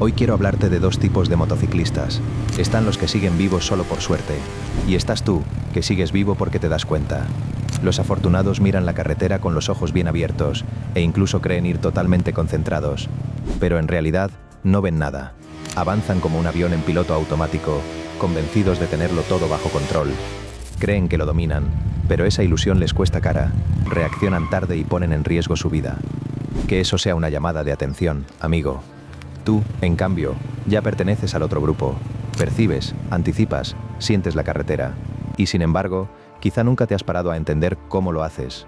Hoy quiero hablarte de dos tipos de motociclistas. Están los que siguen vivos solo por suerte, y estás tú, que sigues vivo porque te das cuenta. Los afortunados miran la carretera con los ojos bien abiertos, e incluso creen ir totalmente concentrados. Pero en realidad, no ven nada. Avanzan como un avión en piloto automático, convencidos de tenerlo todo bajo control. Creen que lo dominan, pero esa ilusión les cuesta cara. Reaccionan tarde y ponen en riesgo su vida. Que eso sea una llamada de atención, amigo. Tú, en cambio, ya perteneces al otro grupo. Percibes, anticipas, sientes la carretera. Y sin embargo, quizá nunca te has parado a entender cómo lo haces.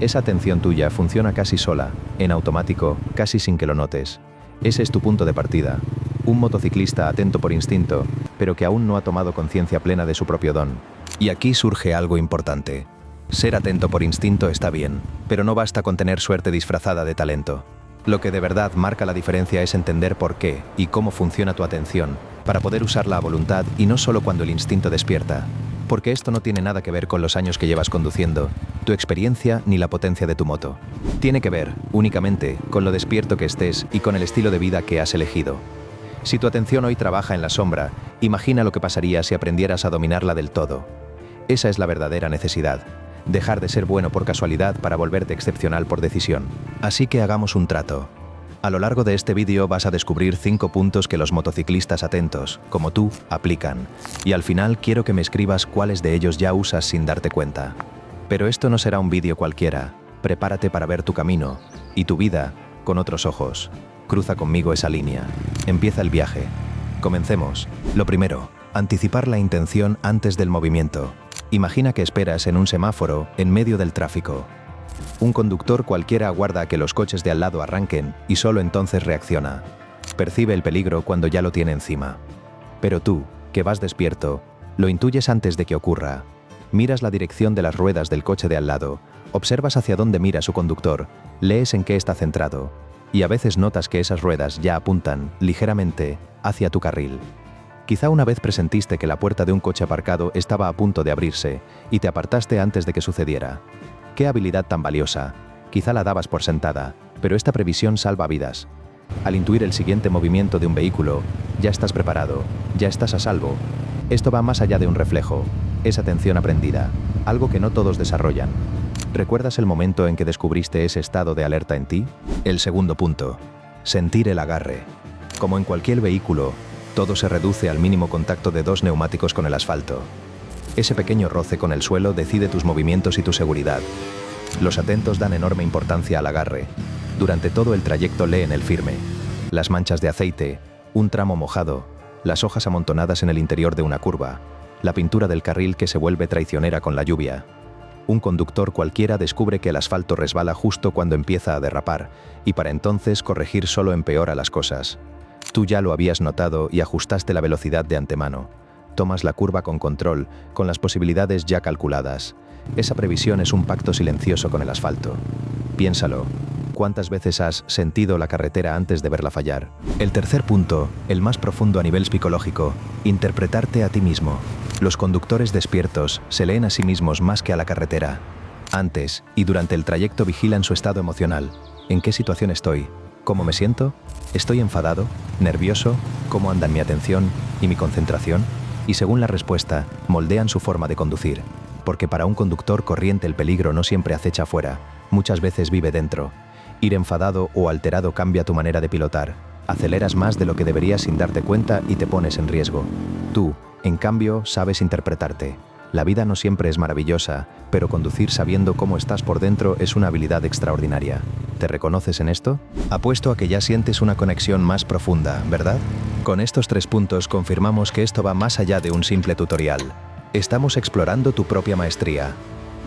Esa atención tuya funciona casi sola, en automático, casi sin que lo notes. Ese es tu punto de partida. Un motociclista atento por instinto, pero que aún no ha tomado conciencia plena de su propio don. Y aquí surge algo importante. Ser atento por instinto está bien, pero no basta con tener suerte disfrazada de talento. Lo que de verdad marca la diferencia es entender por qué y cómo funciona tu atención, para poder usarla a voluntad y no solo cuando el instinto despierta. Porque esto no tiene nada que ver con los años que llevas conduciendo, tu experiencia ni la potencia de tu moto. Tiene que ver, únicamente, con lo despierto que estés y con el estilo de vida que has elegido. Si tu atención hoy trabaja en la sombra, imagina lo que pasaría si aprendieras a dominarla del todo. Esa es la verdadera necesidad. Dejar de ser bueno por casualidad para volverte excepcional por decisión. Así que hagamos un trato. A lo largo de este vídeo vas a descubrir 5 puntos que los motociclistas atentos, como tú, aplican. Y al final quiero que me escribas cuáles de ellos ya usas sin darte cuenta. Pero esto no será un vídeo cualquiera. Prepárate para ver tu camino y tu vida con otros ojos. Cruza conmigo esa línea. Empieza el viaje. Comencemos. Lo primero, anticipar la intención antes del movimiento. Imagina que esperas en un semáforo en medio del tráfico. Un conductor cualquiera aguarda a que los coches de al lado arranquen y solo entonces reacciona. Percibe el peligro cuando ya lo tiene encima. Pero tú, que vas despierto, lo intuyes antes de que ocurra. Miras la dirección de las ruedas del coche de al lado, observas hacia dónde mira su conductor, lees en qué está centrado, y a veces notas que esas ruedas ya apuntan, ligeramente, hacia tu carril. Quizá una vez presentiste que la puerta de un coche aparcado estaba a punto de abrirse y te apartaste antes de que sucediera. ¡Qué habilidad tan valiosa! Quizá la dabas por sentada, pero esta previsión salva vidas. Al intuir el siguiente movimiento de un vehículo, ya estás preparado, ya estás a salvo. Esto va más allá de un reflejo, es atención aprendida, algo que no todos desarrollan. ¿Recuerdas el momento en que descubriste ese estado de alerta en ti? El segundo punto, sentir el agarre. Como en cualquier vehículo, todo se reduce al mínimo contacto de dos neumáticos con el asfalto. Ese pequeño roce con el suelo decide tus movimientos y tu seguridad. Los atentos dan enorme importancia al agarre. Durante todo el trayecto leen el firme. Las manchas de aceite, un tramo mojado, las hojas amontonadas en el interior de una curva, la pintura del carril que se vuelve traicionera con la lluvia. Un conductor cualquiera descubre que el asfalto resbala justo cuando empieza a derrapar, y para entonces corregir solo empeora las cosas. Tú ya lo habías notado y ajustaste la velocidad de antemano. Tomas la curva con control, con las posibilidades ya calculadas. Esa previsión es un pacto silencioso con el asfalto. Piénsalo. ¿Cuántas veces has sentido la carretera antes de verla fallar? El tercer punto, el más profundo a nivel psicológico, interpretarte a ti mismo. Los conductores despiertos se leen a sí mismos más que a la carretera. Antes y durante el trayecto vigilan su estado emocional. ¿En qué situación estoy? ¿Cómo me siento? ¿Estoy enfadado? ¿Nervioso? ¿Cómo andan mi atención y mi concentración? Y según la respuesta, moldean su forma de conducir. Porque para un conductor corriente el peligro no siempre acecha afuera, muchas veces vive dentro. Ir enfadado o alterado cambia tu manera de pilotar. Aceleras más de lo que deberías sin darte cuenta y te pones en riesgo. Tú, en cambio, sabes interpretarte. La vida no siempre es maravillosa, pero conducir sabiendo cómo estás por dentro es una habilidad extraordinaria. ¿Te reconoces en esto? Apuesto a que ya sientes una conexión más profunda, ¿verdad? Con estos 3 puntos confirmamos que esto va más allá de un simple tutorial. Estamos explorando tu propia maestría.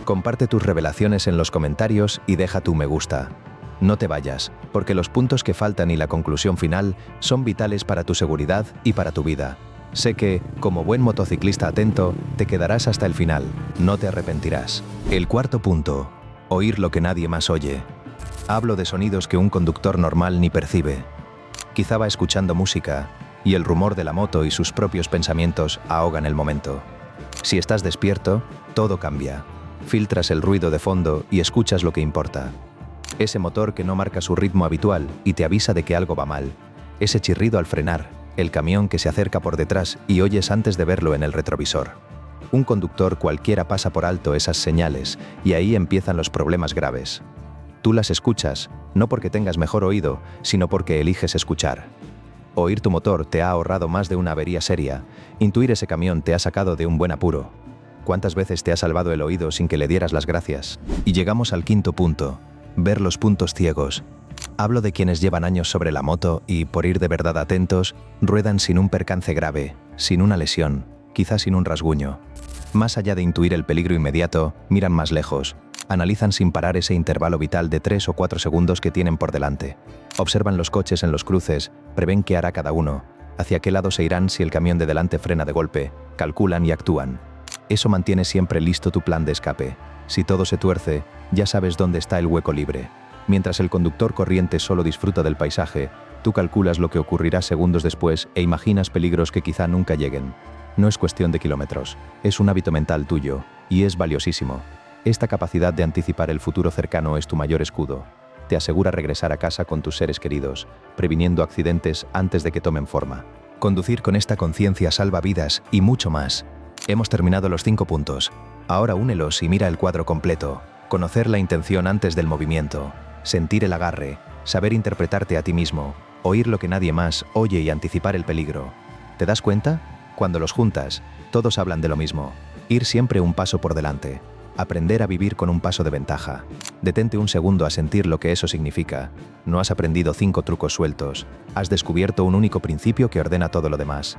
Comparte tus revelaciones en los comentarios y deja tu me gusta. No te vayas, porque los puntos que faltan y la conclusión final son vitales para tu seguridad y para tu vida. Sé que, como buen motociclista atento, te quedarás hasta el final, no te arrepentirás. El cuarto punto, oír lo que nadie más oye. Hablo de sonidos que un conductor normal ni percibe. Quizá va escuchando música, y el rumor de la moto y sus propios pensamientos ahogan el momento. Si estás despierto, todo cambia. Filtras el ruido de fondo y escuchas lo que importa. Ese motor que no marca su ritmo habitual y te avisa de que algo va mal. ese chirrido al frenar, el camión que se acerca por detrás y oyes antes de verlo en el retrovisor. Un conductor cualquiera pasa por alto esas señales y ahí empiezan los problemas graves. Tú las escuchas, no porque tengas mejor oído, sino porque eliges escuchar. Oír tu motor te ha ahorrado más de una avería seria. Intuir ese camión te ha sacado de un buen apuro. ¿Cuántas veces te ha salvado el oído sin que le dieras las gracias? Y llegamos al quinto punto, ver los puntos ciegos. Hablo de quienes llevan años sobre la moto y, por ir de verdad atentos, ruedan sin un percance grave, sin una lesión, quizás sin un rasguño. Más allá de intuir el peligro inmediato, miran más lejos. Analizan sin parar ese intervalo vital de 3 o 4 segundos que tienen por delante. Observan los coches en los cruces, prevén qué hará cada uno, hacia qué lado se irán si el camión de delante frena de golpe, calculan y actúan. Eso mantiene siempre listo tu plan de escape. Si todo se tuerce, ya sabes dónde está el hueco libre. Mientras el conductor corriente solo disfruta del paisaje, tú calculas lo que ocurrirá segundos después e imaginas peligros que quizá nunca lleguen. No es cuestión de kilómetros, es un hábito mental tuyo, y es valiosísimo. Esta capacidad de anticipar el futuro cercano es tu mayor escudo. Te asegura regresar a casa con tus seres queridos, previniendo accidentes antes de que tomen forma. Conducir con esta conciencia salva vidas y mucho más. Hemos terminado los 5 puntos. Ahora únelos y mira el cuadro completo. Conocer la intención antes del movimiento. Sentir el agarre. Saber interpretarte a ti mismo. Oír lo que nadie más oye y anticipar el peligro. ¿Te das cuenta? Cuando los juntas, todos hablan de lo mismo. Ir siempre un paso por delante. Aprender a vivir con un paso de ventaja. Detente un segundo a sentir lo que eso significa. No has aprendido 5 trucos sueltos. Has descubierto un único principio que ordena todo lo demás.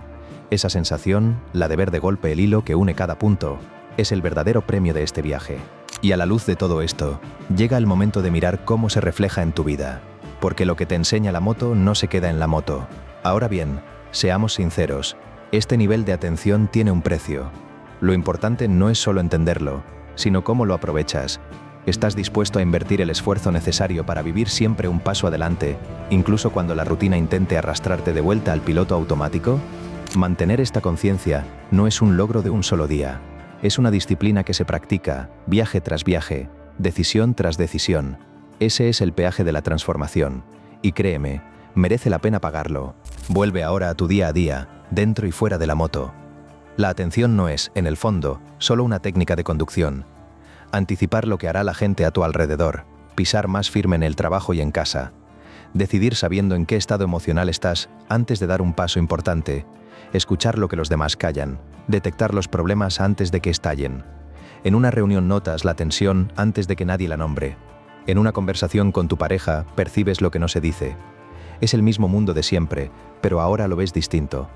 Esa sensación, la de ver de golpe el hilo que une cada punto, es el verdadero premio de este viaje. Y a la luz de todo esto, llega el momento de mirar cómo se refleja en tu vida. Porque lo que te enseña la moto no se queda en la moto. Ahora bien, seamos sinceros, este nivel de atención tiene un precio. Lo importante no es solo entenderlo, sino cómo lo aprovechas. ¿Estás dispuesto a invertir el esfuerzo necesario para vivir siempre un paso adelante, incluso cuando la rutina intente arrastrarte de vuelta al piloto automático? Mantener esta conciencia no es un logro de un solo día. Es una disciplina que se practica, viaje tras viaje, decisión tras decisión. Ese es el peaje de la transformación. Y créeme, merece la pena pagarlo. Vuelve ahora a tu día a día, dentro y fuera de la moto. La atención no es, en el fondo, solo una técnica de conducción. Anticipar lo que hará la gente a tu alrededor, pisar más firme en el trabajo y en casa. Decidir sabiendo en qué estado emocional estás antes de dar un paso importante. Escuchar lo que los demás callan, detectar los problemas antes de que estallen. En una reunión notas la tensión antes de que nadie la nombre. En una conversación con tu pareja percibes lo que no se dice. Es el mismo mundo de siempre, pero ahora lo ves distinto.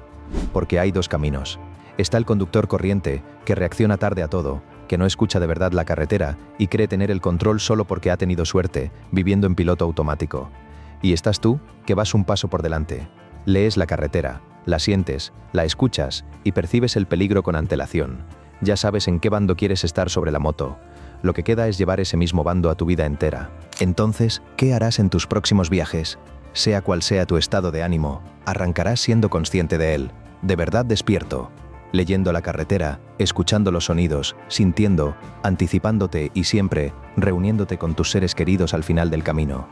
Porque hay 2 caminos. Está el conductor corriente, que reacciona tarde a todo, que no escucha de verdad la carretera y cree tener el control solo porque ha tenido suerte, viviendo en piloto automático. Y estás tú, que vas un paso por delante. Lees la carretera, la sientes, la escuchas y percibes el peligro con antelación. Ya sabes en qué bando quieres estar sobre la moto. Lo que queda es llevar ese mismo bando a tu vida entera. Entonces, ¿qué harás en tus próximos viajes? Sea cual sea tu estado de ánimo, arrancarás siendo consciente de él, de verdad despierto. Leyendo la carretera, escuchando los sonidos, sintiendo, anticipándote y siempre reuniéndote con tus seres queridos al final del camino.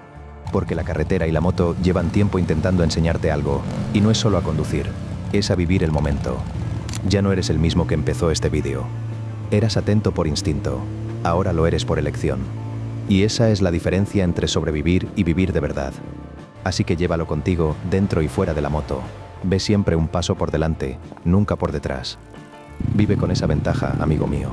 Porque la carretera y la moto llevan tiempo intentando enseñarte algo, y no es solo a conducir, es a vivir el momento. Ya no eres el mismo que empezó este vídeo. Eras atento por instinto, ahora lo eres por elección. Y esa es la diferencia entre sobrevivir y vivir de verdad. Así que llévalo contigo, dentro y fuera de la moto. Ve siempre un paso por delante, nunca por detrás. Vive con esa ventaja, amigo mío.